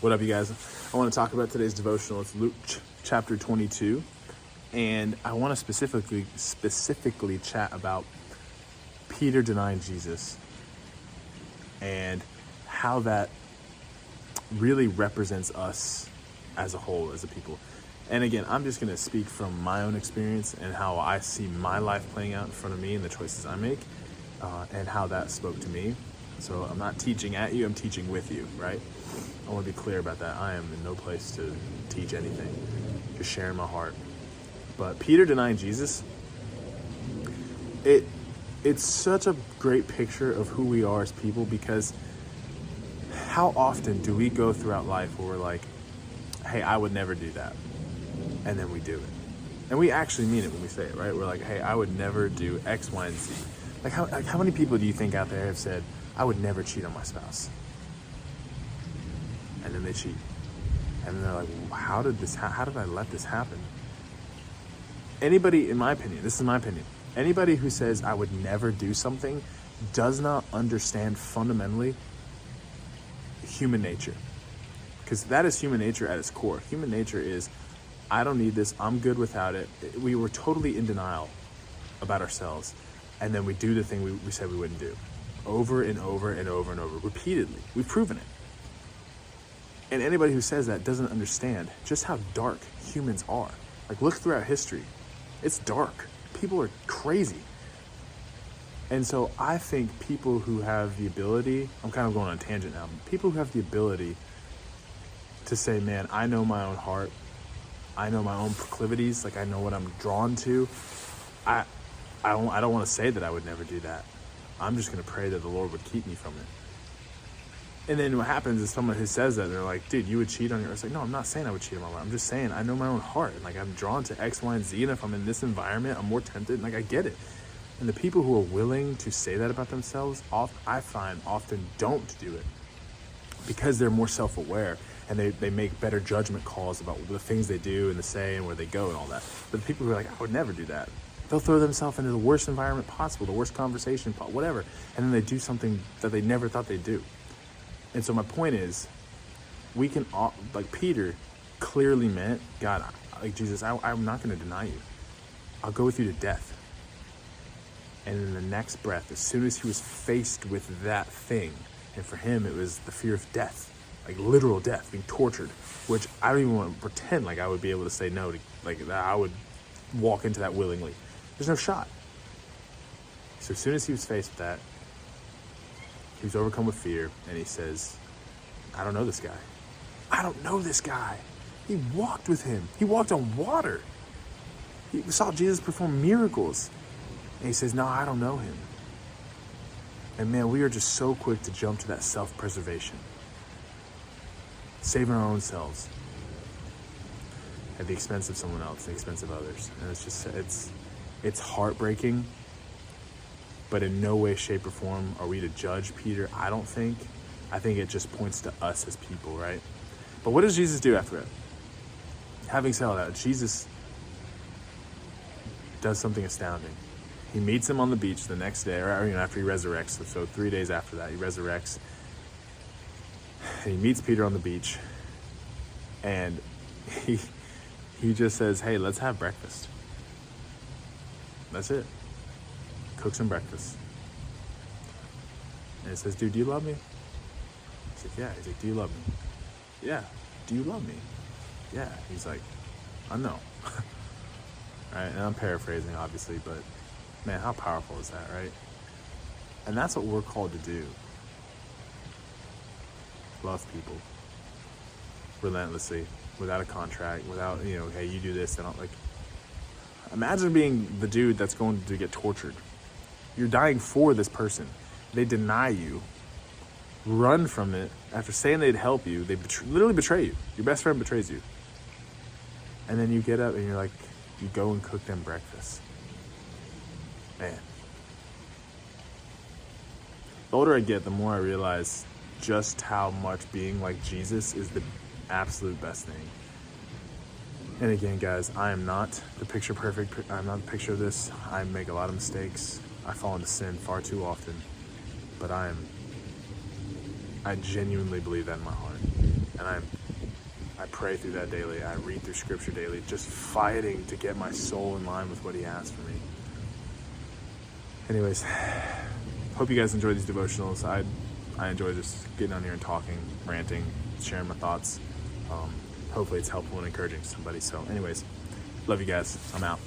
What up, you guys? I want to talk about today's devotional. It's Luke chapter 22, and I want to specifically chat about Peter denying Jesus and how that really represents us as a whole, as a people. And again, I'm just going to speak from my own experience and how I see my life playing out in front of me and the choices I make, and how that spoke to me. So I'm not teaching at you, I'm teaching with you, right? I want to be clear about that. I am in no place to teach anything, just sharing my heart. But Peter denying Jesus, it's such a great picture of who we are as people, because how often do we go throughout life where we're like, hey, I would never do that. And then we do it. And we actually mean it when we say it, right? We're like, hey, I would never do X, Y, and Z. Like how many people do you think out there have said, I would never cheat on my spouse? And then they cheat. And then they're like, well, how did I let this happen? Anybody, in my opinion, this is my opinion, anybody who says I would never do something does not understand fundamentally human nature. Because that is human nature at its core. Human nature is, I don't need this, I'm good without it. We were totally in denial about ourselves. And then we do the thing we said we wouldn't do. Over and over and over and over, repeatedly. We've proven it. And anybody who says that doesn't understand just how dark humans are. Like, look throughout history. It's dark. People are crazy. And so I think people who have the ability, I'm kind of going on a tangent now, people who have the ability to say, man, I know my own heart. I know my own proclivities. Like, I know what I'm drawn to. I don't want to say that I would never do that. I'm just going to pray that the Lord would keep me from it. And then what happens is someone who says that, they're like, dude, you would cheat on your... It's like, no, I'm not saying I would cheat on my wife. I'm just saying I know my own heart. And like, I'm drawn to X, Y, and Z. And if I'm in this environment, I'm more tempted. And like, I get it. And the people who are willing to say that about themselves, I find often don't do it because they're more self-aware and they make better judgment calls about the things they do and the say and where they go and all that. But the people who are like, I would never do that, they'll throw themselves into the worst environment possible, the worst conversation, whatever. And then they do something that they never thought they'd do. And so my point is, we can, like Peter clearly meant, God, like Jesus, I'm not going to deny you. I'll go with you to death. And in the next breath, as soon as he was faced with that thing, and for him it was the fear of death, like literal death, being tortured, which I don't even want to pretend like I would be able to say no to, like that I would walk into that willingly. There's no shot. So as soon as he was faced with that, he was overcome with fear, and he says, I don't know this guy. I don't know this guy. He walked with him. He walked on water. He saw Jesus perform miracles. And he says, no, I don't know him. And man, we are just so quick to jump to that self-preservation. Saving our own selves at the expense of someone else, the expense of others. And it's just, it's heartbreaking. But in no way, shape, or form are we to judge Peter, I don't think. I think it just points to us as people, right? But what does Jesus do after it? Having said all that, Jesus does something astounding. He meets him on the beach the next day, or after he resurrects. So 3 days after that, he resurrects. And he meets Peter on the beach. And he just says, hey, let's have breakfast. That's it. Cook some breakfast. And it says, dude, do you love me? He's like, yeah. He's like, do you love me? Yeah. Do you love me? Yeah. He's like, I know. All right. And I'm paraphrasing, obviously, but man, how powerful is that, right? And that's what we're called to do. Love people. Relentlessly. Without a contract. Without, hey, you do this. And like, imagine being the dude that's going to get tortured. You're dying for this person. They deny you, run from it. After saying they'd help you, they literally betray you. Your best friend betrays you. And then you get up and you're like, you go and cook them breakfast. Man. The older I get, the more I realize just how much being like Jesus is the absolute best thing. And again, guys, I am not the picture perfect. I'm not the picture of this. I make a lot of mistakes. I fall into sin far too often. But I genuinely believe that in my heart. And and I pray through that daily. I read through scripture daily, just fighting to get my soul in line with what he has for me. Anyways, hope you guys enjoy these devotionals. I enjoy just getting on here and talking, ranting, sharing my thoughts. Hopefully it's helpful and encouraging to somebody. So anyways, love you guys. I'm out.